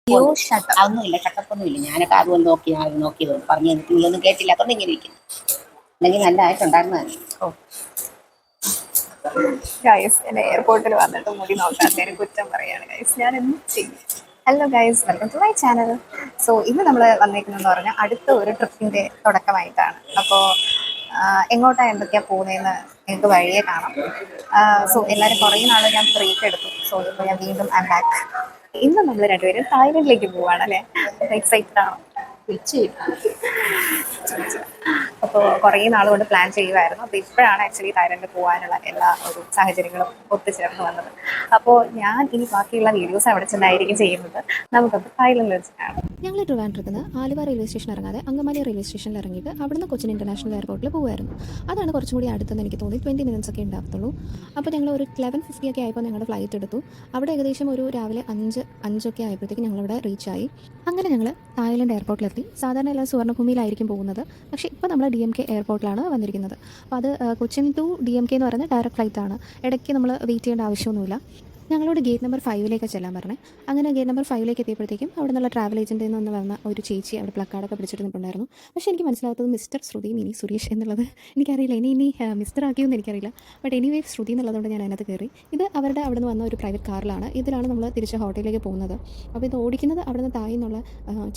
അതൊന്നുമില്ല, ഷട്ടപ്പൊന്നുമില്ല. ഞാനൊക്കെ അതുകൊണ്ട് നോക്കിയത് പറഞ്ഞു നീയൊന്നും കേട്ടില്ല, അതുകൊണ്ട് ഇങ്ങനെ ഇരിക്കുന്നു. അല്ലെങ്കിൽ നല്ലതായിട്ടുണ്ടായിരുന്നതാണ്. ഗൈസ്, എന്നെ എയർപോർട്ടിൽ വന്നിട്ട് മുടി നോക്കാത്തതിന് കുറ്റം പറയാണ് ഗൈസ്. ഞാൻ എന്ത് ചെയ്യും? Hello guys, welcome to my channel. So ഇന്ന് നമ്മൾ വന്നേക്കുന്നതെന്ന് പറഞ്ഞാൽ അടുത്ത ഒരു ട്രിപ്പിൻ്റെ തുടക്കമായിട്ടാണ്. അപ്പോൾ എങ്ങോട്ടാണ് എന്തൊക്കെയാണ് പോകുന്നതെന്ന് നിങ്ങൾക്ക് വഴിയെ കാണാം. സോ എല്ലാവരും കുറേ നാൾ ഞാൻ ബ്രേക്ക് എടുത്തു. സോ ഇപ്പോൾ ഞാൻ വീണ്ടും ഐ ബാക്ക്. ഇന്ന് നമ്മൾ രണ്ടുപേരും തായ്ലൻഡിലേക്ക് പോവാണ് അല്ലേ? എക്സൈറ്റഡ് ആണോ? അപ്പോൾ കുറേ നാളുകൊണ്ട് പ്ലാൻ ചെയ്യുമായിരുന്നു. അപ്പോൾ ഇപ്പോഴാണ് ആക്ച്വലി തായ്ലൻഡിൽ പോകാനുള്ള എല്ലാ ഒരു സാഹചര്യങ്ങളും ഒത്തുചേർന്ന് വന്നത്. അപ്പോൾ ഞാൻ ഇനി ബാക്കിയുള്ള വീഡിയോസ് അവിടെ ചെന്നായിരിക്കും ചെയ്യുന്നത്. നമുക്കപ്പോൾ തായ്ലൻഡിൽ വെച്ച് കാണാം. ഞങ്ങൾ ട്രിവാൻഡ്രത്ത് നിന്ന് ആലുവ റെയിൽവേ സ്റ്റേഷൻ ഇറങ്ങാതെ അങ്കമാലി റെയിൽവേ സ്റ്റേഷനിൽ ഇറങ്ങിയിട്ട് അവിടുന്ന് കൊച്ചിൻ ഇൻ്റർനാഷണൽ എയർപോർട്ടിൽ പോകുമായിരുന്നു. അതാണ് കുറച്ചും കൂടി അടുത്തെന്ന് എനിക്ക് തോന്നി. 20 മിനിറ്റ്സ് ഒക്കെ ഉണ്ടാകത്തുള്ളൂ. അപ്പോൾ ഞങ്ങൾ ഒരു 11:50 ഒക്കെ ആയപ്പോൾ ഞങ്ങളുടെ ഫ്ലൈറ്റ് എടുത്തു. അവിടെ ഏകദേശം ഒരു രാവിലെ 5 ആയപ്പോഴത്തേക്ക് ഞങ്ങളിവിടെ റീച്ചായി. അങ്ങനെ ഞങ്ങൾ തായ്ലൻഡ് എയർപോർട്ടിലെത്തി. സാധാരണ എല്ലാം സുവർണ്ണഭൂമിയിലായിരിക്കും പോകുന്നത്, പക്ഷേ ഇപ്പോൾ നമ്മൾ DMK എയർപോർട്ടിലാണ് വന്നിരിക്കുന്നത്. അപ്പോൾ അത് കൊച്ചിൻ ടു DMK എന്ന് പറയുന്ന ഡയറക്റ്റ് ഫ്ലൈറ്റാണ്. ഇടയ്ക്ക് നമ്മൾ വെയിറ്റ് ചെയ്യേണ്ട ആവശ്യമൊന്നുമില്ല. ഞങ്ങളോട് ഗേറ്റ് നമ്പർ 5 ചെല്ലാൻ പറഞ്ഞേ. അങ്ങനെ ഗേറ്റ് നമ്പർ 5 എത്തിയപ്പോഴത്തേക്കും അവിടെ നിന്നുള്ള ട്രാവൽ ഏജൻറ്റിൽ നിന്ന് വന്ന ഒരു ചേച്ചി അവിടെ പ്ലക്കാർഡൊക്കെ പിടിച്ചിട്ട് നിൽപ്പുണ്ടായിരുന്നു. പക്ഷേ എനിക്ക് മനസ്സിലാകാത്തത് മിസ്റ്റർ ശ്രുതി മിനി സുരേഷ് എന്നുള്ളത് എനിക്കറിയില്ല. ഇനി മിസ്റ്റർ ആക്കിയൊന്നും എനിക്കറിയില്ല. ബട്ട് എനിവേ ശ്രുതി എന്നുള്ളതുകൊണ്ട് ഞാൻ അതിനകത്ത് കയറി. ഇത് അവരുടെ അവിടെ നിന്ന് വന്ന ഒരു പ്രൈവറ്റ് കാറിലാണ്. ഇതിലാണ് നമ്മൾ തിരിച്ച് ഹോട്ടലിലേക്ക് പോകുന്നത്. അപ്പോൾ ഇത് ഓടിക്കുന്നത് അവിടെ നിന്ന് താഴെ നിന്നുള്ള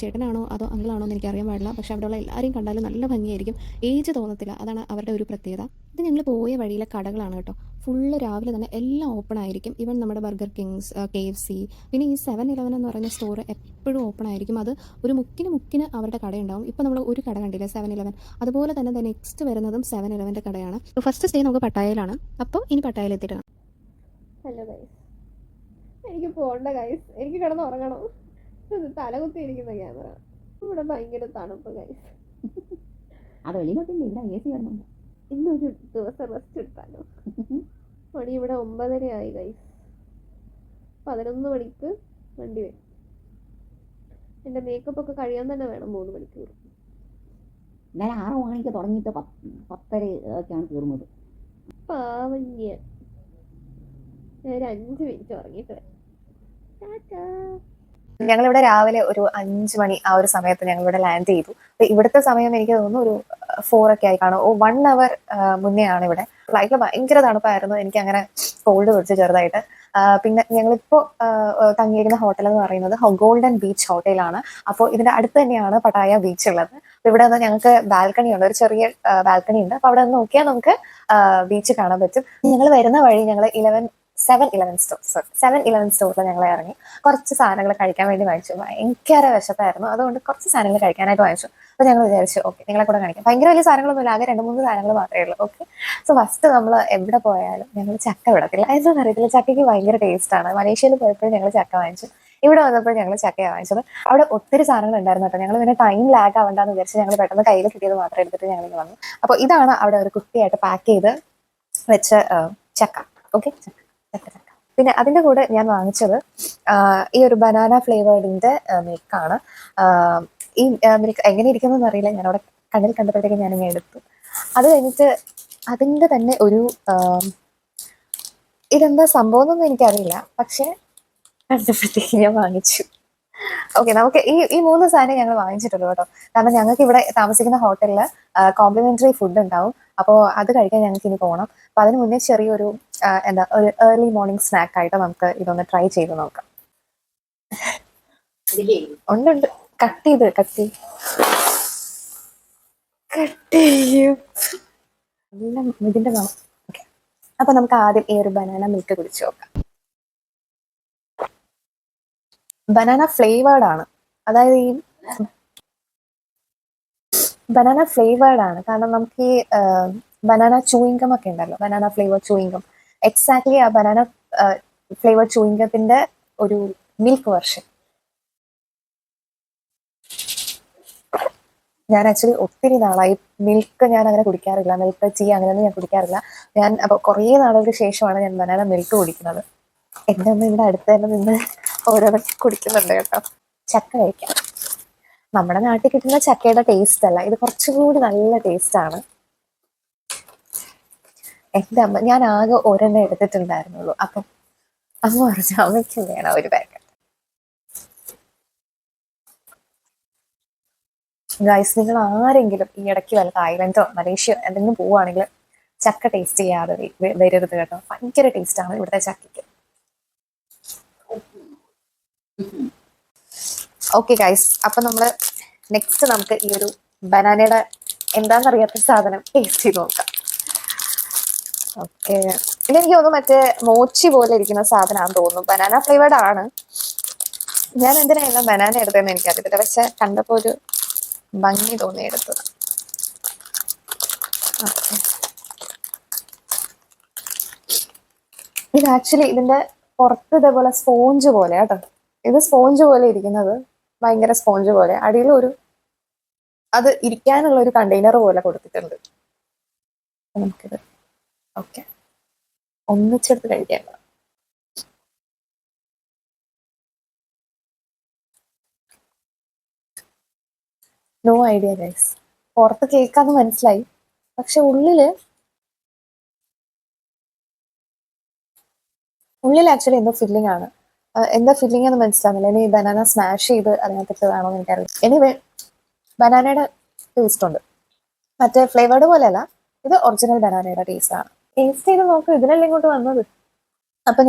ചേട്ടനാണോ അതോ അങ്കിളാണോ എന്ന് എനിക്കറിയാൻ പാടില്ല. പക്ഷേ അവിടെയുള്ള എല്ലാവരെയും കണ്ടാലും നല്ല ഭംഗിയായിരിക്കും. ഏജ് തോന്നത്തില്ല. അതാണ് അവരുടെ ഒരു പ്രത്യേകത. ഇത് ഞങ്ങൾ പോയ വഴിയിലെ കടകളാണ് കേട്ടോ. ഫുള്ള് രാവിലെ തന്നെ എല്ലാം ഓപ്പൺ ആയിരിക്കും. ഈവൻ നമ്മുടെ ബർഗർ കിങ്സ്, KFC, പിന്നെ ഈ 7-Eleven എന്ന് പറയുന്ന സ്റ്റോർ എപ്പോഴും ഓപ്പൺ ആയിരിക്കും. അത് ഒരു മുക്കിന് അവരുടെ കടയുണ്ടാവും. ഇപ്പോൾ നമ്മൾ ഒരു കട കണ്ടില്ലേ 7-Eleven, അതുപോലെ തന്നെ നെക്സ്റ്റ് വരുന്നതും 7-Elevenൻ്റെ കടയാണ്. ഫസ്റ്റ് സ്റ്റേ നമുക്ക് പട്ടായയിലാണ്. അപ്പോൾ ഇനി പട്ടായയിൽ എത്തിയിട്ടാണ്. ഹലോ ഗൈസ്, എനിക്ക് പോകണ്ട ഗൈസ്, എനിക്ക് കിടന്ന് ഉറങ്ങണം. തലകുത്തി ഇരിക്കുന്ന ക്യാമറ. ഇവിടെ ഭയങ്കര തണുപ്പ് ഗൈസ്. അത് വെളിയിലോട്ടില്ല, ഇവിടെ AC വരുന്നുണ്ട്. ഇന്നൊരു ദിവസം റെസ്റ്റ് എടുത്താലോ? മണി ഇവിടെ 9:30 ആയി ഗൈസ്. 11 മണിക്ക് വണ്ടി വരും. എൻ്റെ മേക്കപ്പ് ഒക്കെ കഴിയാൻ തന്നെ വേണം 3 മണിക്കൂർ. ഞാൻ 6 മണിക്ക് തുടങ്ങിയിട്ട് 10:30 ഒക്കെയാണ് തീർന്നത്. പാവഞ്ഞ ഞാൻ ഒരു 5 മിനിറ്റ് ഉറങ്ങിയിട്ട് വരാം. ഞങ്ങളിവിടെ രാവിലെ ഒരു 5 മണി ആ ഒരു സമയത്ത് ഞങ്ങളിവിടെ ലാൻഡ് ചെയ്തു. ഇവിടുത്തെ സമയം എനിക്ക് തോന്നുന്നു ഒരു 4 ഒക്കെ ആയി കാണും. 1 hour മുന്നേ ആണ് ഇവിടെ. ഫ്ലൈറ്റിൽ ഭയങ്കര തണുപ്പായിരുന്നു. എനിക്ക് അങ്ങനെ കോൾഡ് പിടിച്ച് ചെറുതായിട്ട്. പിന്നെ ഞങ്ങളിപ്പോൾ തങ്ങിയിരിക്കുന്ന ഹോട്ടൽ എന്ന് പറയുന്നത് ഗോൾഡൻ ബീച്ച് ഹോട്ടലാണ്. അപ്പോൾ ഇതിന്റെ അടുത്ത് തന്നെയാണ് പട്ടായ ബീച്ച് ഉള്ളത്. ഇവിടെ നിന്ന് ഞങ്ങൾക്ക് ബാൽക്കണി ഉണ്ട്, ഒരു ചെറിയ ബാൽക്കണി ഉണ്ട്. അപ്പോൾ അവിടെ നിന്ന് നോക്കിയാൽ നമുക്ക് ബീച്ച് കാണാൻ പറ്റും. ഞങ്ങൾ വരുന്ന വഴി ഞങ്ങൾ 7-Eleven സ്റ്റോറിൽ ഞങ്ങൾ ഇറങ്ങി കുറച്ച് സാധനങ്ങൾ കഴിക്കാൻ വേണ്ടി വാങ്ങിച്ചു. ഭയങ്കര വിശപ്പായിരുന്നു, അതുകൊണ്ട് കുറച്ച് സാധനങ്ങൾ കഴിക്കാനായിട്ട് വാങ്ങിച്ചു. അപ്പോൾ ഞങ്ങൾ വിചാരിച്ചു ഓക്കെ നിങ്ങളെ കൂടെ കാണിക്കാം. ഭയങ്കര വലിയ സാധനങ്ങളൊന്നുമില്ല, ആകെ 2-3 സാധനങ്ങൾ മാത്രമേ ഉള്ളൂ. ഓക്കെ, സോ ഫസ്റ്റ് നമ്മൾ എവിടെ പോയാലും ഞങ്ങൾ ചക്ക വിടത്തില്ല. എന്താണെന്ന് അറിയത്തില്ല, ചക്കയ്ക്ക് ഭയങ്കര ടേസ്റ്റാണ്. മലേഷ്യയിൽ പോയപ്പോഴും ഞങ്ങൾ ചക്ക വാങ്ങിച്ചു, ഇവിടെ വന്നപ്പോൾ ഞങ്ങൾ ചക്കയാണ് വാങ്ങിച്ചത്. അവിടെ ഒത്തിരി സാധനങ്ങൾ ഉണ്ടായിരുന്നു കേട്ടോ. ഞങ്ങൾ പിന്നെ ടൈം ലാഗ് ആവണ്ടെന്ന് വിചാരിച്ച് ഞങ്ങൾ പെട്ടെന്ന് കയ്യിൽ കിട്ടിയത് മാത്രം എടുത്തിട്ട് ഞങ്ങൾ വന്നു. അപ്പോൾ ഇതാണ് അവിടെ ഒരു കുട്ടിയായിട്ട് പാക്ക് ചെയ്ത് വെച്ച ചക്ക. ഓക്കെ, ചക്ക. പിന്നെ അതിൻ്റെ കൂടെ ഞാൻ വാങ്ങിച്ചത് ഈ ഒരു ബനാന ഫ്ലേവേർഡിൻ്റെ മിൽക്കാണ്. ഈ മിൽക്ക് എങ്ങനെ ഇരിക്കുന്നതെന്ന് അറിയില്ല, ഞാനവിടെ കണ്ണിൽ കണ്ടപ്പോഴത്തേക്ക് ഞാനിങ്ങനെ എടുത്തു. അത് കഴിഞ്ഞിട്ട് അതിൻ്റെ തന്നെ ഒരു ഇതെന്താ സംഭവം എന്നൊന്നും എനിക്കറിയില്ല, പക്ഷെ കണ്ടപ്പോഴത്തേക്ക് ഞാൻ വാങ്ങിച്ചു. ഓക്കെ, നമുക്ക് ഈ 3 സാധനം ഞങ്ങൾ വാങ്ങിച്ചിട്ടുള്ളൂ കേട്ടോ. കാരണം ഞങ്ങൾക്ക് ഇവിടെ താമസിക്കുന്ന ഹോട്ടലിൽ കോംപ്ലിമെന്ററി ഫുഡ് ഉണ്ടാവും. അപ്പോൾ അത് കഴിക്കാൻ ഞങ്ങൾക്ക് ഇനി പോകണം. അപ്പോൾ അതിന് മുന്നേ ചെറിയൊരു ഒരു ഏർലി മോർണിംഗ് സ്നാക്ക് ആയിട്ട് നമുക്ക് ഇതൊന്ന് ട്രൈ ചെയ്ത് നോക്കാം. ഉണ്ട്, കട്ട് ചെയ്യും എല്ലാം ഇതിന്റെ വേണം. ഓക്കെ, അപ്പൊ നമുക്ക് ആദ്യം ഈ ഒരു ബനാന മിൽക്ക് കുടിച്ചു നോക്കാം. ബനാന ഫ്ലേവേർഡ് ആണ്, അതായത് ഈ ബനാന ഫ്ലേവേർഡ് ആണ്. കാരണം നമുക്ക് ഈ ബനാന ചൂയിങ്കം ഒക്കെ ഉണ്ടല്ലോ, ബനാന ഫ്ലേവർ ചൂയിങ്കം, എക്സാക്ട്ലി ആ ബനാന ഫ്ലേവർ ചൂയിങ്കത്തിന്റെ ഒരു മിൽക്ക് വെർഷൻ. ഞാൻ ആക്ച്വലി ഒത്തിരി നാളായി മിൽക്ക് ഞാൻ അങ്ങനെ കുടിക്കാറില്ല, മിൽക്ക് ടീ അങ്ങനെയൊന്നും ഞാൻ കുടിക്കാറില്ല. ഞാൻ അപ്പോൾ കുറേ നാളുകൾക്ക് ശേഷമാണ് ഞാൻ ബനാന മിൽക്ക് കുടിക്കുന്നത്. എൻ്റെ അമ്മ ഇവിടെ അടുത്ത് തന്നെ നിന്ന് ഓരോന്നും കുടിക്കുന്നുണ്ട് കേട്ടോ. ചക്ക കഴിക്കാം. നമ്മുടെ നാട്ടിൽ കിട്ടുന്ന ചക്കയുടെ ടേസ്റ്റ് അല്ല ഇത്, കുറച്ചുകൂടി നല്ല ടേസ്റ്റാണ്. എൻ്റെ അമ്മ, ഞാൻ ആകെ ഒരെണ്ണം എടുത്തിട്ടുണ്ടായിരുന്നുള്ളൂ. അപ്പം അമ്മ പറഞ്ഞു അമ്മയ്ക്കും വേണം ഒരു പാക്കറ്റ്. ഗൈസ്, നിങ്ങൾ ആരെങ്കിലും ഈ ഇടയ്ക്ക് വല്ല തായ്ലൻഡോ മലേഷ്യ എന്തെങ്കിലും പോവുകയാണെങ്കിൽ ചക്ക ടേസ്റ്റ് ചെയ്യാതെ വരരുത് കേട്ടോ. ഭയങ്കര ടേസ്റ്റാണ് ഇവിടുത്തെ ചക്കയ്ക്ക്. ഓക്കെ ഗൈസ്, അപ്പൊ നമ്മള് നെക്സ്റ്റ് നമുക്ക് ഈ ഒരു ബനാനയുടെ എന്താണെന്നറിയാത്ത സാധനം ടേസ്റ്റ് ചെയ്ത് നോക്കാം. ഓക്കെ, ഇതെനിക്ക് തോന്നുന്നു മറ്റേ മോച്ചി പോലെ ഇരിക്കുന്ന സാധനമാണെന്ന് തോന്നുന്നു. ബനാന ഫ്ലേവേർഡ് ആണ്. ഞാൻ എന്തിനാണ് ബനാന എടുത്തതെന്ന് എനിക്കറിയത്തില്ല, പക്ഷെ കണ്ടപ്പോൾ ഒരു ഭംഗി തോന്നി എടുത്തത്. ഓക്കെ, ഇത് ആക്ച്വലി ഇതിന്റെ പുറത്ത് ഇതേപോലെ സ്പോഞ്ച് പോലെ കേട്ടോ. ഇത് സ്പോഞ്ച് പോലെ ഇരിക്കുന്നത്, ഭയങ്കര സ്പോഞ്ച് പോലെ. അടിയിൽ ഒരു അത് ഇരിക്കാനുള്ള ഒരു കണ്ടെയ്നർ പോലെ കൊടുത്തിട്ടുണ്ട്. നമുക്കിത് ഓക്കെ ഒന്നിച്ചെടുത്ത് കഴിക്കാം. നോ ഐഡിയ ഗൈസ്, പുറത്ത് കേക്കാന്ന് മനസ്സിലായി, പക്ഷെ ഉള്ളിൽ ആക്ച്വലി എന്തോ ഫില്ലിംഗ് ആണ്. എന്താ ഫില്ലിംഗ് എന്ന് മനസ്സിലാവുന്നില്ല. ഇനി ബനാന സ്മാഷ് ചെയ്ത് അതിനകത്തിട്ടതാണോ എന്ന് എനിക്കറിയില്ല. എനിവേ ബനാനയുടെ ടേസ്റ്റ് ഉണ്ട്, മറ്റേ ഫ്ലേവേർഡ് പോലെയല്ല. ഇത് ഒറിജിനൽ ബനാനയുടെ ടേസ്റ്റ് ആണ്. ടേസ്റ്റ് ചെയ്ത് നോക്കും, ഇതിനല്ലേ ഇങ്ങോട്ട് വന്നത്. അപ്പൊ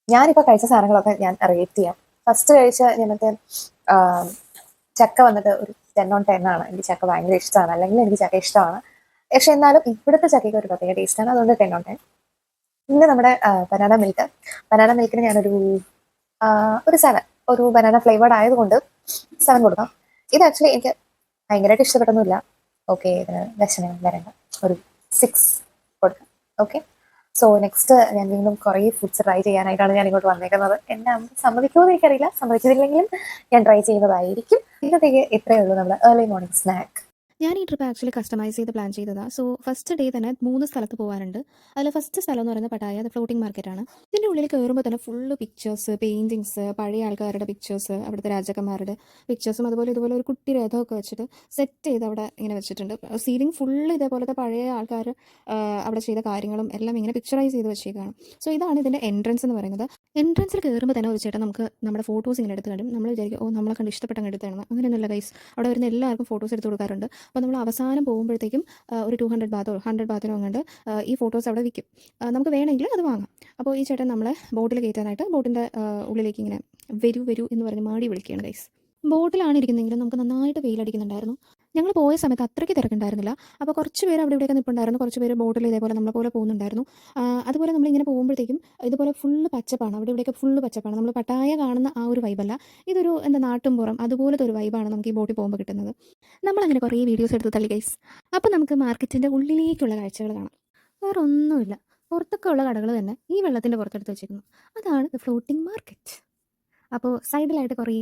ഞാനിപ്പോ കഴിച്ച സാധനങ്ങളൊക്കെ ഞാൻ റേറ്റ് ചെയ്യാം. ഫസ്റ്റ് കഴിച്ച ഞാൻ മറ്റേ ചക്ക വന്നിട്ട് ഒരു 10/10 ആണ്. എനിക്ക് ചക്ക ഭയങ്കര ഇഷ്ടമാണ്, അല്ലെങ്കിൽ എനിക്ക് ചക്ക ഇഷ്ടമാണ്. പക്ഷെ എന്നാലും ഇവിടുത്തെ ചക്കയ്ക്ക് ഒരു പ്രത്യേക ടേസ്റ്റാണ്, അതുകൊണ്ട് 10/10. പിന്നെ നമ്മുടെ ബനാന മിൽക്കിന് ഞാനൊരു 7. ഒരു ബനാന ഫ്ലേവേർഡ് ആയതുകൊണ്ട് 7 കൊടുക്കാം. ഇത് ആക്ച്വലി എനിക്ക് ഭയങ്കരമായിട്ട് ഇഷ്ടപ്പെട്ടൊന്നുമില്ല. ഓക്കെ, ഇതിന് ദശനം വരേണ്ട ഒരു 6 കൊടുക്കാം. ഓക്കെ, സോ നെക്സ്റ്റ് ഞാൻ വീണ്ടും കുറേ ഫുഡ്സ് ട്രൈ ചെയ്യാനായിട്ടാണ് ഞാൻ ഇങ്ങോട്ട് വന്നേക്കുന്നത്. എന്നെ അമ്മ സമ്മതിക്കുമെന്ന് എനിക്കറിയില്ല, സമ്മതിച്ചിട്ടില്ലെങ്കിലും ഞാൻ ട്രൈ ചെയ്യുന്നതായിരിക്കും. ഇന്നത്തേക്ക് ഇത്രയേ ഉള്ളൂ നമ്മുടെ ഏർലി മോർണിംഗ് സ്നാക്ക്. ഞാൻ ഈ ട്രിപ്പ് ആക്ച്വലി കസ്റ്റമൈസ് ചെയ്ത് പ്ലാൻ ചെയ്തതാണ്. സോ ഫസ്റ്റ് ഡേ തന്നെ 3 സ്ഥലത്ത് പോകാനുണ്ട്. അതിൽ ഫസ്റ്റ് സ്ഥലം എന്ന് പറയുന്നത് പട്ടായ, അത് ഫ്ലോട്ടിംഗ് മാർക്കറ്റാണ്. ഇതിൻ്റെ ഉള്ളിൽ കയറുമ്പോൾ തന്നെ ഫുള്ള് പിക്ചേഴ്സ്, പെയിൻറ്റിങ്സ്, പഴയ ആൾക്കാരുടെ പിക്ചേഴ്സ്, അവിടുത്തെ രാജാക്കന്മാരുടെ പിക്ചേഴ്സും അതുപോലെ ഇതുപോലെ ഒരു കുട്ടി രഥമൊക്കെ വെച്ചിട്ട് സെറ്റ് ചെയ്ത് അവിടെ ഇങ്ങനെ വെച്ചിട്ടുണ്ട്. സീലിംഗ് ഫുള്ള് ഇതേപോലത്തെ പഴയ ആൾക്കാർ അവിടെ ചെയ്ത കാര്യങ്ങളും എല്ലാം ഇങ്ങനെ പിക്ചറൈസ് ചെയ്ത് വെച്ചേക്കാണ്. സോ ഇതാണ് ഇതിൻ്റെ എൻട്രൻസ് എന്ന് പറയുന്നത്. എൻട്രൻസിൽ കയറുമ്പോൾ തന്നെ ഒരു ചേട്ടൻ നമുക്ക് നമ്മുടെ ഫോട്ടോസ് ഇങ്ങനെ എടുത്ത് കണ്ടും നമ്മൾ വിചാരിക്കും നമ്മളെ കണ്ട് ഇഷ്ടപ്പെട്ടങ്ങ് എടുത്താണ്. അങ്ങനെയൊന്നുമില്ല ഗൈസ്, അവിടെ വരുന്ന എല്ലാവർക്കും ഫോട്ടോസ് എടുത്ത് കൊടുക്കാറുണ്ട്. അപ്പോൾ നമ്മൾ അവസാനം പോകുമ്പോഴത്തേക്കും ഒരു 200 ബാത്തോ 100 ബാത്തിനോ അങ്ങോട്ട് ഈ ഫോട്ടോസ് അവിടെ വിൽക്കും. നമുക്ക് വേണമെങ്കിൽ അത് വാങ്ങാം. അപ്പോൾ ഈ ചേട്ടൻ നമ്മളെ ബോട്ടിൽ കയറ്റാനായിട്ട് ബോട്ടിൻ്റെ ഉള്ളിലേക്ക് ഇങ്ങനെ വരൂ എന്ന് പറഞ്ഞ് മാടി വിളിക്കുകയാണ് ഗൈസ്. ബോട്ടിലാണ് ഇരിക്കുന്നതെങ്കിലും നമുക്ക് നന്നായിട്ട് വെയിലടിക്കുന്നുണ്ടായിരുന്നു. ഞങ്ങൾ പോയ സമയത്ത് അത്രയ്ക്ക് തിരക്കുണ്ടായിരുന്നില്ല. അപ്പോൾ കുറച്ച് പേര് അവിടെ ഇവിടെയൊക്കെ നിൽപ്പുണ്ടായിരുന്നു, കുറച്ച് പേര് ബോട്ടിൽ ഇതേപോലെ നമ്മളെ പോലെ പോകുന്നുണ്ടായിരുന്നു. അതുപോലെ നമ്മളിങ്ങനെ പോകുമ്പോഴത്തേക്കും ഇതുപോലെ ഫുള്ള് പച്ചപ്പാണ്, അവിടെ ഇവിടെയൊക്കെ ഫുള്ള് പച്ചപ്പാണ്. നമ്മൾ പട്ടായ കാണുന്ന ആ ഒരു വൈബല്ല, ഇതൊരു നാട്ടുംപുറം അതുപോലത്തെ ഒരു വൈബാണ് നമുക്ക് ഈ ബോട്ടിൽ പോകുമ്പോൾ കിട്ടുന്നത്. നമ്മളങ്ങനെ കുറേ വീഡിയോസ് എടുത്ത് തള്ളി ഗൈസ്. അപ്പോൾ നമുക്ക് മാർക്കറ്റിൻ്റെ ഉള്ളിലേക്കുള്ള കാഴ്ചകൾ കാണാം. വേറെ ഒന്നുമില്ല, പുറത്തൊക്കെ ഉള്ള കടകൾ തന്നെ ഈ വെള്ളത്തിൻ്റെ പുറത്തെടുത്ത് വെച്ചിരിക്കുന്നു. അതാണ് ഫ്ലോട്ടിംഗ് മാർക്കറ്റ്. അപ്പോൾ സൈഡിലായിട്ട് കുറേ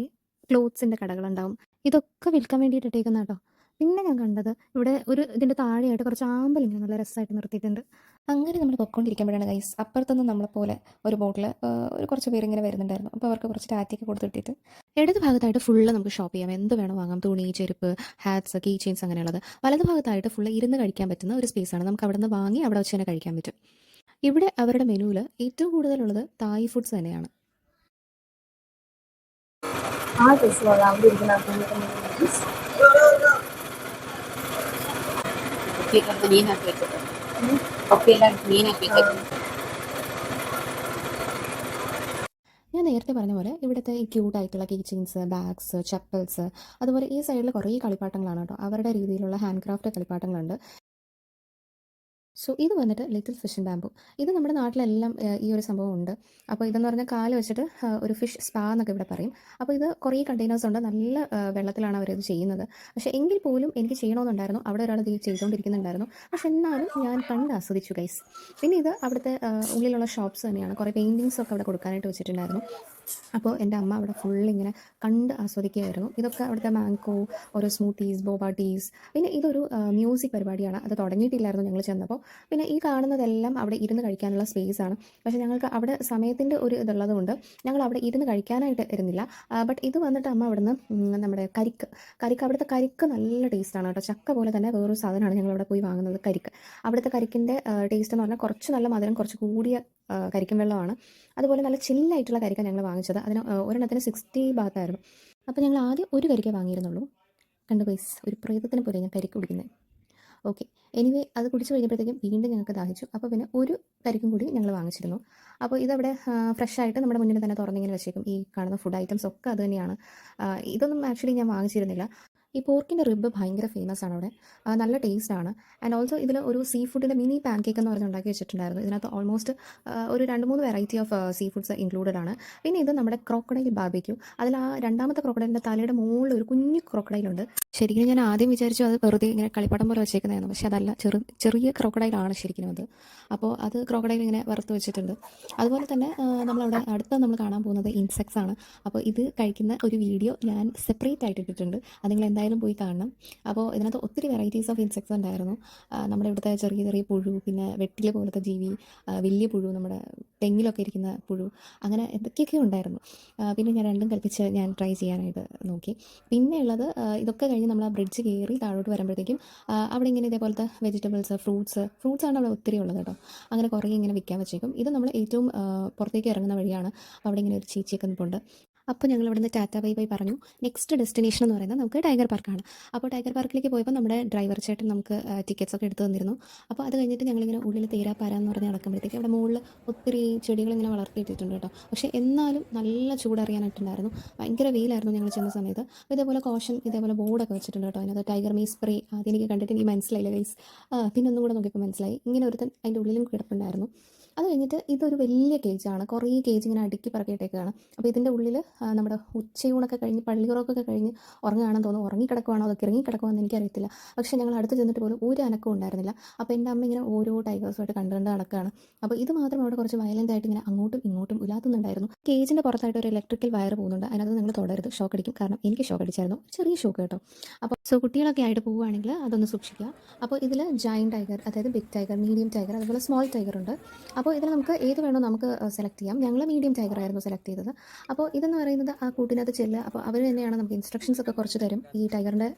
ക്ലോത്ത്സിൻ്റെ കടകളുണ്ടാവും. ഇതൊക്കെ വിൽക്കാൻ വേണ്ടിയിട്ട് ഇട്ടേക്കുന്ന കേട്ടോ. പിന്നെ ഞാൻ കണ്ടത് ഇവിടെ ഇതിൻ്റെ താഴെയായിട്ട് കുറച്ച് ആമ്പലിങ്ങനെ നല്ല രസമായിട്ട് നിർത്തിയിട്ടുണ്ട്. അങ്ങനെ നമ്മൾ പൊയ്ക്കൊണ്ടിരിക്കുമ്പോഴാണ് ഗൈസ് അപ്പുറത്തൊന്നും നമ്മളെപ്പോലെ ഒരു ബോട്ടിൽ ഒരു കുറച്ച് പേരിങ്ങനെ വരുന്നുണ്ടായിരുന്നു. അപ്പോൾ അവർക്ക് കുറച്ച് ടാറ്റയൊക്കെ കൊടുത്തിട്ടിട്ട് ഇടത് ഭാഗത്തായിട്ട് ഫുള്ള് നമുക്ക് ഷോപ്പ് ചെയ്യാം, എന്ത് വേണം വാങ്ങാം, തുണി, ചെരുപ്പ്, ഹാറ്റ്സ്, കീ ചെയിൻസ് അങ്ങനെയുള്ളത്. വലത് ഭാഗത്തായിട്ട് ഫുള്ള് ഇരുന്ന് കഴിക്കാൻ പറ്റുന്ന ഒരു സ്പേസാണ്, നമുക്ക് അവിടെ നിന്ന് വാങ്ങി അവിടെ വെച്ച് തന്നെ കഴിക്കാൻ പറ്റും. ഇവിടെ അവരുടെ മെനുവിൽ ഏറ്റവും കൂടുതലുള്ളത് തായ് ഫുഡ്സ് തന്നെയാണ്. മീനാക്കി വെച്ചിട്ടുണ്ട്, കൊപ്പിയെല്ലാം മീനാക്കി വെച്ചിട്ടുണ്ട്. ഞാൻ നേരത്തെ പറഞ്ഞ പോലെ ഇവിടുത്തെ ഈ ക്യൂട്ടായിട്ടുള്ള കീ ചെയിൻസ്, ബാഗ്സ്, ചപ്പൽസ്, അതുപോലെ ഈ സൈഡിൽ കുറേ കളിപ്പാട്ടങ്ങളാണ് കേട്ടോ. അവരുടെ രീതിയിലുള്ള ഹാൻഡ് ക്രാഫ്റ്റ് കളിപ്പാട്ടങ്ങളുണ്ട്. സോ ഇത് വന്നിട്ട് ലിറ്റിൽ ഫിഷ് ആൻഡ് ബാമ്പു. ഇത് നമ്മുടെ നാട്ടിലെല്ലാം ഈ ഒരു സംഭവം ഉണ്ട്. അപ്പോൾ ഇതെന്ന് പറഞ്ഞാൽ കാല് വെച്ചിട്ട് ഒരു ഫിഷ് സ്പാ എന്നൊക്കെ ഇവിടെ പറയും. അപ്പോൾ ഇത് കുറേ കണ്ടെയ്നേഴ്സ് ഉണ്ട്, നല്ല വെള്ളത്തിലാണ് അവരിത് ചെയ്യുന്നത്. പക്ഷേ എങ്കിൽ പോലും എനിക്ക് ചെയ്യണമെന്നുണ്ടായിരുന്നു, അവിടെ ഒരാൾ ഇത് ചെയ്തുകൊണ്ടിരിക്കുന്നുണ്ടായിരുന്നു. പക്ഷെ എന്നാലും ഞാൻ കണ്ട് ആസ്വദിച്ചു ഗൈസ്. പിന്നെ ഇത് അവിടുത്തെ ഉള്ളിലുള്ള ഷോപ്സ് തന്നെയാണ്, കുറേ പെയിൻറ്റിങ്സൊക്കെ അവിടെ കൊടുക്കാനായിട്ട് വെച്ചിട്ടുണ്ടായിരുന്നു. അപ്പോൾ എൻ്റെ അമ്മ അവിടെ ഫുള്ളിങ്ങനെ കണ്ട് ആസ്വദിക്കുകയായിരുന്നു. ഇതൊക്കെ അവിടുത്തെ മാങ്കോ, ഓരോ സ്മൂത്തീസ്, ബോബ ടീസ്. പിന്നെ ഇതൊരു മ്യൂസിക് പരിപാടിയാണ്, അത് തുടങ്ങിയിട്ടില്ലായിരുന്നു ഞങ്ങൾ ചെന്നപ്പോൾ. പിന്നെ ഈ കാണുന്നതെല്ലാം അവിടെ ഇരുന്ന് കഴിക്കാനുള്ള സ്പേസാണ്. പക്ഷേ ഞങ്ങൾക്ക് അവിടെ സമയത്തിൻ്റെ ഒരു ഇതുള്ളത് കൊണ്ട് ഞങ്ങൾ അവിടെ ഇരുന്ന് കഴിക്കാനായിട്ട് ഇരുന്നില്ല. ബട്ട് ഇത് വന്നിട്ട് അമ്മ അവിടെ നിന്ന് നമ്മുടെ കരിക്ക് അവിടുത്തെ കരിക്ക് നല്ല ടേസ്റ്റാണ് കേട്ടോ. ചക്ക പോലെ തന്നെ വേറൊരു സാധനമാണ് ഞങ്ങൾ അവിടെ പോയി വാങ്ങുന്നത്, കരിക്ക്. അവിടുത്തെ കരിക്കിൻ്റെ ടേസ്റ്റ് എന്ന് പറഞ്ഞാൽ കുറച്ച് നല്ല മധുരം, കുറച്ച് കൂടിയ കരിക്കും വെള്ളമാണ്. അതുപോലെ നല്ല ചില്ലായിട്ടുള്ള കരിക്കാണ് ഞങ്ങൾ വാങ്ങിച്ചത്. അതിന് ഒരെണ്ണത്തിന് 60 ബാത്തായിരുന്നു. അപ്പോൾ ഞങ്ങൾ ആദ്യം ഒരു കരിക്കേ വാങ്ങിയിരുന്നുള്ളൂ. കണ്ടു ഗൈസ്, ഒരു പ്രേതത്തിനെ പോലെ ഞാൻ കരിക്ക് കുടിക്കുന്നത്. ഓക്കെ, എനിവേ അത് കുടിച്ച് കഴിഞ്ഞപ്പോഴത്തേക്കും വീണ്ടും ഞങ്ങൾക്ക് ദാഹിച്ചു. അപ്പോൾ പിന്നെ ഒരു കരിക്കും കൂടി ഞങ്ങൾ വാങ്ങിച്ചിരുന്നു. അപ്പോൾ ഇതവിടെ ഫ്രഷ് ആയിട്ട് നമ്മുടെ മുന്നിൽ തന്നെ തുറന്നിങ്ങനെ വെച്ചേക്കും. ഈ കാണുന്ന ഫുഡ് ഐറ്റംസ് ഒക്കെ അത് തന്നെയാണ്. ഇതൊന്നും ആക്ച്വലി ഞാൻ വാങ്ങിച്ചിരുന്നില്ല. ഈ പോർക്കിൻ്റെ റിബ് ഭയങ്കര ഫേമസ് ആണ് അവിടെ, നല്ല ടേസ്റ്റാണ്. ആൻഡ് ഓൾസോ ഇതിൽ ഒരു സീ ഫുഡിൻ്റെ മിനി പാൻ കേക്ക് എന്ന് പറഞ്ഞ് ഉണ്ടാക്കി വെച്ചിട്ടുണ്ടായിരുന്നു. ഇതിനകത്ത് ഓൾമോസ്റ്റ് ഒരു 2-3 variety of sea foods included ആണ്. പിന്നെ ഇത് നമ്മുടെ ക്രോക്കഡൈൽ ബാർബിക്യൂ. അതിൽ ആ രണ്ടാമത്തെ ക്രോക്കഡൈലിൻ്റെ തലയുടെ മുകളിൽ ഒരു കുഞ്ഞു ക്രോക്കഡൈലുണ്ട്. ശരിക്കും ഞാൻ ആദ്യം വിചാരിച്ചു അത് വെറുതെ ഇങ്ങനെ കളിപ്പടം പോലെ വെച്ചേക്കുന്നതാണ്, പക്ഷേ അതല്ല, ചെറിയ ക്രോക്കഡൈലാണ് ശരിക്കും അത്. അപ്പോൾ അത് ക്രോക്കഡൈൽ ഇങ്ങനെ വറുത്ത് വെച്ചിട്ടുണ്ട്. അതുപോലെ തന്നെ നമ്മളവിടെ അടുത്ത നമ്മൾ കാണാൻ പോകുന്നത് ഇൻസെക്ട്സ് ആണ്. അപ്പോൾ ഇത് കഴിക്കുന്ന ഒരു വീഡിയോ ഞാൻ സെപ്പറേറ്റ് ആയിട്ട് ഇട്ടിട്ടുണ്ട്, അത് നിങ്ങൾ എന്തായാലും പോയി കാണണം. അപ്പോൾ ഇതിനകത്ത് ഒത്തിരി വെറൈറ്റീസ് ഓഫ് ഇൻസെക്ട്സ് ഉണ്ടായിരുന്നു. നമ്മുടെ ഇവിടുത്തെ ചെറിയ ചെറിയ പുഴു, പിന്നെ വെട്ടില പോലത്തെ ജീവി, വലിയ പുഴു, നമ്മുടെ തെങ്ങിലൊക്കെ ഇരിക്കുന്ന പുഴു, അങ്ങനെ എന്തൊക്കെയൊക്കെ ഉണ്ടായിരുന്നു. പിന്നെ ഞാൻ രണ്ടും കൽപ്പിച്ച് ഞാൻ ട്രൈ ചെയ്യാനായിട്ട് നോക്കി. പിന്നെ ഉള്ളത് ഇതൊക്കെ കഴിഞ്ഞ് നമ്മൾ ആ ബ്രിഡ്ജ് കയറി താഴോട്ട് വരുമ്പോഴത്തേക്കും അവിടെ ഇങ്ങനെ ഇതേപോലത്തെ വെജിറ്റബിൾസ്, ഫ്രൂട്ട്സാണ് അവിടെ ഒത്തിരി ഉള്ളത് കേട്ടോ. അങ്ങനെ കുറേ ഇങ്ങനെ വിൽക്കാൻ വെച്ചേക്കും. ഇത് നമ്മൾ ഏറ്റവും പുറത്തേക്ക് ഇറങ്ങുന്ന വഴിയാണ്. അവിടെ ഇങ്ങനെ ഒരു ചീച്ചിയൊക്കെ നിൽപ്പുണ്ട്. അപ്പോൾ ഞങ്ങൾ ഇവിടെ നിന്ന് ടാറ്റ ബൈ ബൈ പറഞ്ഞു. നെക്സ്റ്റ് ഡെസ്റ്റിനേഷൻ എന്ന് പറയുന്നത് നമുക്ക് ടൈഗർ പാർക്കാണ്. അപ്പോൾ ടൈഗർ പാർക്കിലേക്ക് പോയപ്പോൾ നമ്മുടെ ഡ്രൈവർ ചേട്ടൻ നമുക്ക് ടിക്കറ്റ്സ് ഒക്കെ എടുത്ത് തന്നിരുന്നു. അപ്പോൾ അത് കഴിഞ്ഞിട്ട് ഞങ്ങളിങ്ങനെ ഉള്ളിൽ തേരാപ്പാര എന്ന് പറഞ്ഞ് നടക്കുമ്പോഴത്തേക്ക് അവിടെ മുകളിൽ ഒത്തിരി ചെടികളിങ്ങനെ വളർത്തിയിട്ടിട്ടുണ്ട് കേട്ടോ. പക്ഷേ എന്നാലും നല്ല ചൂടറിയാനായിട്ടുണ്ടായിരുന്നു, ഭയങ്കര വെയിലായിരുന്നു ഞങ്ങൾ ചെന്ന സമയത്ത്. ഇതേപോലെ കോഷൻ, ഇതേപോലെ ബോർഡൊക്കെ വെച്ചിട്ടുണ്ട് കേട്ടോ. അതിനകത്ത് ടൈഗർ മീ സ്പ്രേ, ആദ്യം എനിക്ക് കണ്ടിട്ട് എനിക്ക് മനസ്സിലായില്ല ഗൈസ്. പിന്നെ ഒന്നും കൂടെ നോക്കിയപ്പോൾ മനസ്സിലായി, ഇങ്ങനെ ഒരുത്തൻ അതിൻ്റെ ഉള്ളിലും കിടപ്പുണ്ടായിരുന്നു. അത് കഴിഞ്ഞിട്ട് ഇതൊരു വലിയ കേജാണ്, കുറേ കേജ് ഇങ്ങനെ അടുക്കി പറക്കിയിട്ടേക്കാണ്. അപ്പോൾ ഇതിൻ്റെ ഉള്ളിൽ നമ്മുടെ ഉച്ചയൂണൊക്കെ കഴിഞ്ഞ് പള്ളിയുറക്കൊക്കെ കഴിഞ്ഞ് ഉറങ്ങുകയാണെന്ന് തോന്നുന്നു. ഉറങ്ങിക്കിടക്കുവാണോ അതൊക്കെ ഇറങ്ങിക്കിടക്കുവാണെന്ന് എനിക്കറിയത്തില്ല. പക്ഷേ ഞങ്ങൾ അടുത്ത് ചെന്നിട്ട് പോലും ഒരു അനക്കവും ഉണ്ടായിരുന്നില്ല. അപ്പോൾ എൻ്റെ അമ്മ ഇങ്ങനെ ഓരോ ടൈഗേഴ്സുമായിട്ട് കണ്ട് നടക്കുകയാണ്. അപ്പോൾ ഇത് മാത്രം അവിടെ കുറച്ച് വയലൻ്റ് ആയിട്ട് ഇങ്ങനെ അങ്ങോട്ടും ഇങ്ങോട്ടും ഉലാത്തുന്നുണ്ടായിരുന്നു. കേജിൻ്റെ പുറത്തായിട്ട് ഒരു ഇലക്ട്രിക്കൽ വയർ പോകുന്നുണ്ട്, അതിനകത്ത് നിങ്ങൾ തൊടരുത്, ഷോക്ക് അടിക്കും. കാരണം എനിക്ക് ഷോക്ക് അടിച്ചായിരുന്നു, ചെറിയ ഷോക്ക് കേട്ടോ. അപ്പോൾ കുട്ടികളൊക്കെ ആയിട്ട് പോവുകയാണെങ്കിൽ അതൊന്ന് സൂക്ഷിക്കുക. അപ്പോൾ ഇതിൽ ജയൻറ്റ് ടൈഗർ, അതായത് ബിഗ് ടൈഗർ, മീഡിയം ടൈഗർ, അതുപോലെ സ്മോൾ ടൈഗർ ഉണ്ട്. അപ്പോൾ ഇതിൽ നമുക്ക് ഏത് വേണോ നമുക്ക് സെലക്ട് ചെയ്യാം. ഞങ്ങൾ മീഡിയം ടൈഗർ ആയിരുന്നു സെലക്ട് ചെയ്തത്. അപ്പോൾ ഇതെന്ന് പറയുന്നത് ആ കൂട്ടിനകത്ത് ചെല്ലുക. അപ്പോൾ അവർ തന്നെയാണ് നമുക്ക് ഇൻസ്ട്രക്ഷൻസ് ഒക്കെ കുറച്ച് തരും. ഈ ടൈഗറിൻ്റെ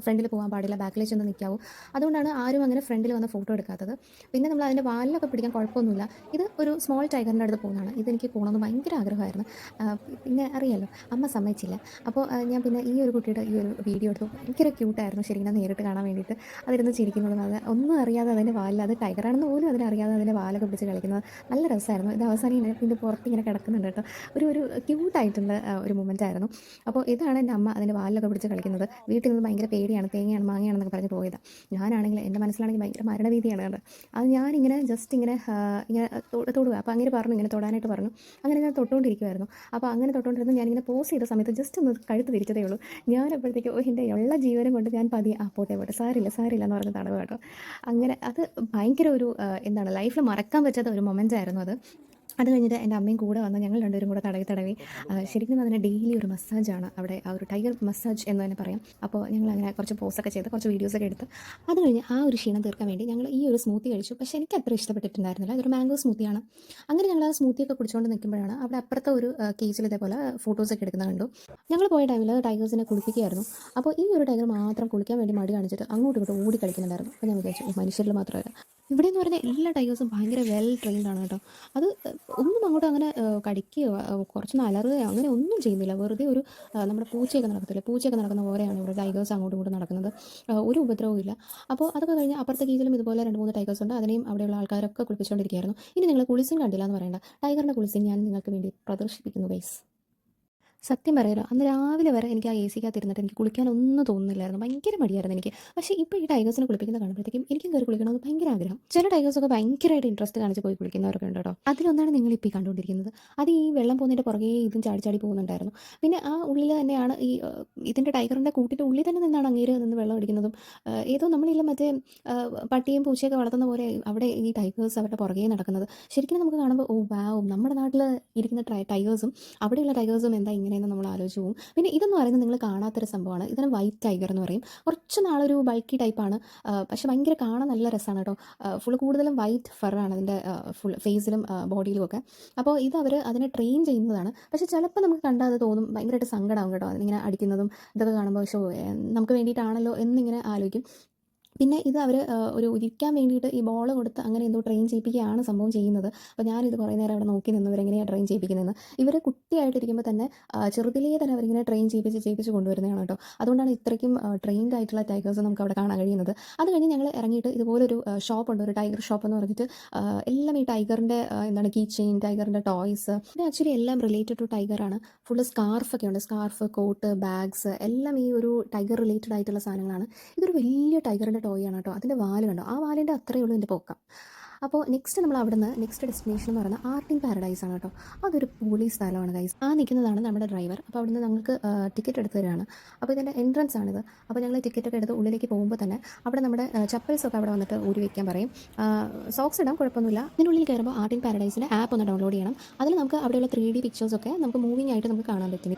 ഫ്രണ്ടിൽ പോകാൻ പാടില്ല, ബാക്കിലേക്ക് ചെന്ന് നിൽക്കാവൂ. അതുകൊണ്ടാണ് ആരും അങ്ങനെ ഫ്രണ്ടിൽ വന്ന് ഫോട്ടോ എടുക്കാത്തത്. പിന്നെ നമ്മൾ അതിൻ്റെ വാലിലൊക്കെ പിടിക്കാൻ കുഴപ്പമൊന്നുമില്ല. ഇത് ഒരു സ്മോൾ ടൈഗറിൻ്റെ അടുത്ത് പോകുന്നതാണ്. ഇതെനിക്ക് പോകണമെന്ന് ഭയങ്കര ആഗ്രഹമായിരുന്നു. പിന്നെ അറിയാമല്ലോ, അമ്മ സമ്മതിച്ചില്ല. അപ്പോൾ ഞാൻ പിന്നെ ഈ ഒരു കുട്ടിയുടെ ഈ ഒരു വീഡിയോ എടുത്തു. ഭയങ്കര ക്യൂട്ടായിരുന്നു ശരിക്കും, നേരിട്ട് കാണാൻ വേണ്ടിയിട്ട്. അതിരുന്ന് ചിരിക്കുന്നത്, അത് ഒന്നും അറിയാതെ അതിൻ്റെ വാലിൽ, അത് ടൈഗറാണെന്ന് പോലും അതിനറിയാതെ അതിൻ്റെ വാലൊക്കെ പിടിച്ച് കളിക്കുന്നത് നല്ല രസമായിരുന്നു. ഇത് അവസാനം ഇങ്ങനെ ഇതിൻ്റെ പുറത്ത് ഇങ്ങനെ കിടക്കുന്നുണ്ട് കേട്ടോ. ഒരു ക്യൂട്ടായിട്ടുള്ള ഒരു മൊമെൻ്റ് ആയിരുന്നു. അപ്പോൾ ഇതാണ് എൻ്റെ അമ്മ അതിൻ്റെ വാലിലൊക്കെ പിടിച്ച് കളിക്കുന്നത്. വീട്ടിൽ നിന്ന് ഭയങ്കര പേടിയാണ്, തേങ്ങയാണ് മാങ്ങയാണെന്നൊക്കെ പറഞ്ഞ് പോയതാണ്. ഞാനാണെങ്കിൽ എൻ്റെ മനസ്സിലാണെങ്കിൽ ഭയങ്കര മരണഭീതിയാണ് കേട്ടോ. അത് ഞാനിങ്ങനെ ജസ്റ്റ് ഇങ്ങനെ തൊടുക. അപ്പോൾ അങ്ങനെ പറഞ്ഞു, ഇങ്ങനെ തൊടാനായിട്ട് പറഞ്ഞു. അങ്ങനെ ഞാൻ തൊട്ടുകൊണ്ടിരിക്കുമായിരുന്നു. അപ്പോൾ അങ്ങനെ തൊട്ടുകൊണ്ടിരുന്ന് ഞാനിങ്ങനെ പോസ് ചെയ്ത സമയത്ത് ജസ്റ്റ് ഒന്ന് കഴുത്ത് തിരിച്ചതേ ഉള്ളൂ. ഞാനപ്പോഴത്തേക്ക് എൻ്റെ ഉള്ള ജീവനം കൊണ്ട് ഞാൻ പതിയെ പോട്ടെ സാരില്ല എന്ന് പറഞ്ഞ് തടവ് കേട്ടോ. അങ്ങനെ അത് ഭയങ്കര ഒരു എന്താണ്, ലൈഫിൽ മറക്കാൻ പറ്റാത്ത ഒരു മൊമെൻ്റ് ആയിരുന്നു അത്. അത് കഴിഞ്ഞിട്ട് എൻ്റെ അമ്മയും കൂടെ വന്ന് ഞങ്ങൾ രണ്ടുപേരും കൂടെ തടവി ശരിക്കും അതിന് ഡെയിലി ഒരു മസാജാണ് അവിടെ, ആ ഒരു ടൈഗർ മസാജ് എന്ന് തന്നെ പറയാം. അപ്പോൾ ഞങ്ങൾ അങ്ങനെ കുറച്ച് പോസ്റ്റൊക്കെ ചെയ്ത് കുറച്ച് വീഡിയോസൊക്കെ എടുത്ത് അത് കഴിഞ്ഞ് ആ ഒരു ക്ഷീണം തീർക്കാൻ വേണ്ടി ഞങ്ങൾ ഈ ഒരു സ്മൂത്തി കഴിച്ചു. പക്ഷേ എനിക്ക് അത്ര ഇഷ്ടപ്പെട്ടിട്ടുണ്ടായിരുന്നില്ല. ഇതൊരു മാംഗോ സ്മൂത്തിയാണ്. അങ്ങനെ ഞങ്ങൾ ആ സ്മൂത്തിയൊക്കെ കുടിച്ചുകൊണ്ട് നിൽക്കുമ്പോഴാണ് അവിടെ അപ്പുറത്തെ ഒരു കേജിൽ ഇതേപോലെ ഫോട്ടോസൊക്കെ എടുക്കുന്നത് കണ്ടു. ഞങ്ങൾ പോയ ടൈമിൽ ടൈഗേഴ്സിനെ കുളിപ്പിക്കുകയായിരുന്നു. അപ്പോൾ ഈ ഒരു ടൈഗർ മാത്രം കുളിക്കാൻ വേണ്ടി മടി കാണിച്ചിട്ട് അങ്ങോട്ടും ഇങ്ങോട്ടും ഓടി കളിക്കുന്നുണ്ടായിരുന്നു. അപ്പോൾ ഞാൻ വിചാരിച്ചു മനുഷ്യരിൽ മാത്രമല്ല, ഇവിടെ എന്ന് പറഞ്ഞാൽ എല്ലാ ടൈഗേഴ്സും ഭയങ്കര വെൽ ട്രെയിൻഡ് ആണ് കേട്ടോ. അത് ഒന്നും അങ്ങോട്ട് അങ്ങനെ കടിക്കുകയോ കുറച്ചൊന്ന് അലറുകയോ അങ്ങനെ ഒന്നും ചെയ്യുന്നില്ല. വെറുതെ ഒരു നമ്മുടെ പൂച്ചയൊക്കെ നടക്കുന്ന പോലെയാണ് ഇവിടെ ടൈഗേഴ്സ് അങ്ങോട്ടും ഇങ്ങോട്ടും നടക്കുന്നത്. ഒരു ഉപദ്രവവും ഇല്ല. അപ്പോൾ അതൊക്കെ കഴിഞ്ഞ് അപ്പുറത്തെ കീഴിലും ഇതുപോലെ 2-3 ടൈഗേഴ്സ് ഉണ്ട്. അതിനെയും അവിടെയുള്ള ആൾക്കാരൊക്കെ കുളിപ്പിച്ചുകൊണ്ടിരിക്കുകയായിരുന്നു. ഇനി നിങ്ങൾ കുളിസിൻ കണ്ടില്ല എന്ന് പറയേണ്ട, ടൈഗറിൻ്റെ കുളിസിൻ ഞാൻ നിങ്ങൾക്ക് വേണ്ടി പ്രദർശിപ്പിക്കുന്നു ഗൈസ്. സത്യം പറയാലോ, അന്ന് രാവിലെ വരെ എനിക്ക് ആ എ സിക്കകത്തിരുന്നിട്ട് എനിക്ക് കുളിക്കാനൊന്നും തോന്നുന്നില്ലായിരുന്നു, ഭയങ്കര മടിയായിരുന്നു എനിക്ക്. പക്ഷേ ഇപ്പോൾ ഈ ടൈഗേഴ്സിനെ കുളിപ്പിക്കുന്ന കാണുമ്പോഴത്തേക്കും എനിക്കും കയറി കുളിക്കണമെന്ന് ഭയങ്കര ആഗ്രഹം. ചില ടൈഗേഴ്സൊക്കെ ഭയങ്കരമായിട്ട് ഇൻട്രസ്റ്റ് കാണിച്ച് പോയി കുളിക്കുന്നവരൊക്കെ ഉണ്ട് കേട്ടോ. അതിലൊന്നാണ് നിങ്ങളിപ്പോൾ കണ്ടുകൊണ്ടിരിക്കുന്നത്. അത് ഈ വെള്ളം പോകുന്നതിൻ്റെ പുറകെ ഇതും ചാടി പോകുന്നുണ്ടായിരുന്നു. പിന്നെ ആ ഉള്ളിൽ തന്നെയാണ് ഈ ഇതിൻ്റെ ടൈഗറിൻ്റെ കൂട്ടിൻ്റെ ഉള്ളിൽ തന്നെ നിന്നാണ് അങ്ങേര് നിന്ന് വെള്ളം അടിക്കുന്നതും. ഏതോ നമ്മളില്ല മറ്റേ പട്ടിയും പൂച്ചയൊക്കെ വളർത്തുന്ന പോലെ അവിടെ ഈ ടൈഗേഴ്സ് അവരുടെ പുറകെ നടക്കുന്നത്. ശരിക്കും നമുക്ക് കാണുമ്പോൾ വാവ്, നമ്മുടെ നാട്ടിൽ ഇരിക്കുന്ന ടൈഗേഴ്സും അവിടെയുള്ള ടൈഗേഴ്സും എന്താ ഇങ്ങനെയെന്ന് നമ്മൾ ആലോചിച്ച് പോകും. പിന്നെ ഇതെന്ന് പറയുന്നത് നിങ്ങൾ കാണാത്തൊരു സംഭവമാണ്. ഇതിന് വൈറ്റ് ടൈഗർ എന്ന് പറയും. കുറച്ച് നാളൊരു ബൾക്കി ടൈപ്പാണ്, പക്ഷെ ഭയങ്കര കാണാൻ നല്ല രസമാണ് കേട്ടോ. ഫുൾ കൂടുതലും വൈറ്റ് ഫറാണ് അതിൻ്റെ ഫുൾ ഫേസിലും ബോഡിയിലും ഒക്കെ. അപ്പോൾ ഇത് അവർ അതിനെ ട്രെയിൻ ചെയ്യുന്നതാണ്. പക്ഷെ ചിലപ്പോൾ നമുക്ക് കണ്ടാൽ അത് തോന്നും ഭയങ്കരമായിട്ട് സങ്കടമാകും കേട്ടോ, അതിങ്ങനെ അടിക്കുന്നതും ഇതൊക്കെ കാണുമ്പോൾ. നമുക്ക് വേണ്ടിയിട്ടാണല്ലോ എന്നിങ്ങനെ ആലോചിക്കും. പിന്നെ ഇത് അവർ ഒരു ഇരിക്കാൻ വേണ്ടിയിട്ട് ഈ ബോൾ കൊടുത്ത് അങ്ങനെ എന്തോ ട്രെയിൻ ചെയ്യിപ്പിക്കുകയാണ് സംഭവം ചെയ്യുന്നത്. അപ്പോൾ ഞാനിത് കുറേ നേരം അവിടെ നോക്കി നിന്ന് ഇവരെങ്ങനെയാണ് ട്രെയിൻ ചെയ്യിപ്പിക്കുന്നതെന്ന്. ഇവർ കുട്ടിയായിട്ടിരിക്കുമ്പോൾ തന്നെ ചെറുതിലേ തന്നെ അവരിങ്ങനെ ട്രെയിൻ ചെയ്യിപ്പിച്ച് കൊണ്ടുവരുന്നതാണ് കേട്ടോ. അതുകൊണ്ടാണ് ഇത്രയ്ക്കും ട്രെയിൻഡ് ആയിട്ടുള്ള ടൈഗേഴ്സ് നമുക്ക് അവിടെ കാണാൻ കഴിയുന്നത്. അത് കഴിഞ്ഞ് ഞങ്ങൾ ഇറങ്ങിയിട്ട് ഇതുപോലൊരു ഷോപ്പുണ്ട്, ഒരു ടൈഗർ ഷോപ്പ് എന്ന് പറഞ്ഞിട്ട് എല്ലാം ഈ ടൈഗറിൻ്റെ എന്താണ് കീ ചെയിൻ, ടൈഗറിൻ്റെ ടോയ്സ്, ഇത് ആക്ച്വലി എല്ലാം റിലേറ്റഡ് ടു ടൈഗറാണ്. ഫുള്ള് സ്കാർഫൊക്കെ ഉണ്ട്, സ്കാർഫ്, കോട്ട്, ബാഗ്സ് എല്ലാം ഈ ഒരു ടൈഗർ റിലേറ്റഡ് ആയിട്ടുള്ള സാധനങ്ങളാണ്. ഇതൊരു വലിയ ടൈഗറിൻ്റെ ടോയ് ആണ് കേട്ടോ. അതിൻ്റെ വാല് കണ്ടോ, ആ വാലിൻ്റെ അത്രയേ ഉള്ളൂ ഇതിൻ്റെ പൊക്കം. അപ്പോൾ നെക്സ്റ്റ് നമ്മൾ അവിടുന്ന് നെക്സ്റ്റ് ഡെസ്റ്റിനേഷൻ എന്ന് പറയുന്നത് ആർട്ട് ഇൻ പാരഡൈസ് ആണ് കേട്ടോ. അതൊരു പോലീസ് സ്ഥലമാണ് ഗൈസ്. ആ നിൽക്കുന്നതാണ് നമ്മുടെ ഡ്രൈവർ. അപ്പോൾ അവിടുന്ന് ഞങ്ങൾക്ക് ടിക്കറ്റ് എടുത്ത് തരികയാണ്. അപ്പോൾ ഇതിൻ്റെ എൻട്രൻസ് ആണിത്. അപ്പോൾ ഞങ്ങൾ ടിക്കറ്റൊക്കെ എടുത്ത് ഉള്ളിലേക്ക് പോകുമ്പോൾ തന്നെ അവിടെ നമ്മുടെ ചപ്പൽസൊക്കെ അവിടെ വന്നിട്ട് ഊരി വയ്ക്കാൻ പറയും. സോക്സ് ഇടാം, കുഴപ്പമൊന്നുമില്ല. ഇതിനുള്ളിൽ കയറുമ്പോൾ ആർട്ട് ഇൻ പാരഡൈസിൻ്റെ ആപ്പ് ഒന്ന് ഡൗൺലോഡ് ചെയ്യണം. അതിൽ നമുക്ക് അവിടെയുള്ള 3D പിക്ചേഴ്സൊക്കെ നമുക്ക് മൂവിങ് ആയിട്ട് നമുക്ക് കാണാൻ പറ്റും.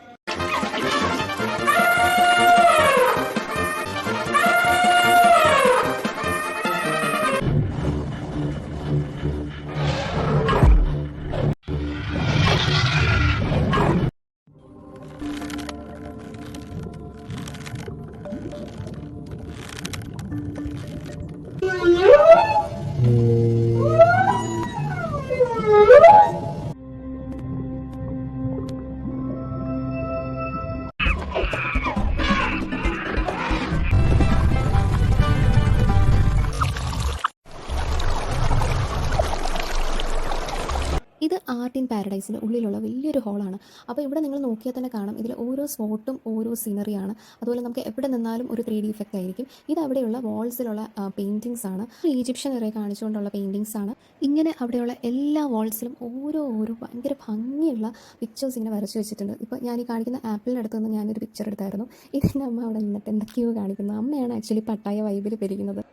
ഇത് ആർട്ട് ഇൻ പാരഡൈസിൻ്റെ ഉള്ളിലുള്ള വലിയൊരു ഹോളാണ്. അപ്പോൾ ഇവിടെ നിങ്ങൾ നോക്കിയാൽ തന്നെ കാണാം, ഇതിൽ ഓരോ സ്പോട്ടും ഓരോ സീനറിയാണ്. അതുപോലെ നമുക്ക് എവിടെ നിന്നാലും ഒരു 3D ഇഫക്റ്റ് ആയിരിക്കും. ഇത് അവിടെയുള്ള വാൾസിലുള്ള പെയിൻറ്റിങ്സ് ആണ്, ഈജിപ്ഷ്യൻ ഇറയെ കാണിച്ചുകൊണ്ടുള്ള പെയിൻറ്റിങ്സ് ആണ്. ഇങ്ങനെ അവിടെയുള്ള എല്ലാ വാൾസിലും ഓരോ ഭയങ്കര ഭംഗിയുള്ള പിക്ചേഴ്സ് ഇങ്ങനെ വരച്ച് വെച്ചിട്ടുണ്ട്. ഇപ്പോൾ ഞാൻ ഈ കാണിക്കുന്ന ആപ്പിളിൻ്റെ അടുത്ത് നിന്ന് ഞാനൊരു പിക്ചർ എടുത്തായിരുന്നു. ഇതിൻ്റെ അമ്മ അവിടെ നിന്നിട്ട് എന്തൊക്കെയോ കാണിക്കുന്നത്. അമ്മയാണ് ആക്ച്വലി പട്ടായ വൈബിൽ പെരുകുന്നത്.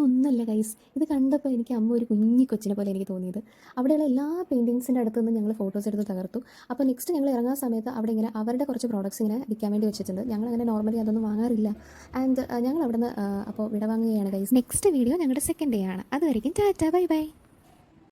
ഒന്നുമല്ല ഗൈസ്, ഇത് കണ്ടപ്പോൾ എനിക്ക് അമ്മ ഒരു കുഞ്ഞി കൊച്ചിനെ പോലെ എനിക്ക് തോന്നിയത്. അവിടെയുള്ള എല്ലാ പെയിൻറ്റിങ്സിൻ്റെ അടുത്ത് നിന്ന് ഞങ്ങൾ ഫോട്ടോസ് എടുത്ത് തകർത്തു. അപ്പോൾ നെക്സ്റ്റ് ഞങ്ങൾ ഇറങ്ങാൻ സമയത്ത് അവിടെ ഇങ്ങനെ അവരുടെ കുറച്ച് പ്രോഡക്റ്റ്സ് ഇങ്ങനെ വിൽക്കാൻ വേണ്ടി വെച്ചിട്ടുണ്ട്. ഞങ്ങളങ്ങനെ നോർമലി അതൊന്നും വാങ്ങാറില്ല. ആൻഡ് ഞങ്ങൾ അവിടെ നിന്ന് അപ്പോൾ വിടവാങ്ങുകയാണ് ഗൈസ്. നെക്സ്റ്റ് വീഡിയോ ഞങ്ങളുടെ സെക്കൻഡ് ഡേ ആണ്. അതുവരെയും ടാറ്റാ, ബൈ ബൈ.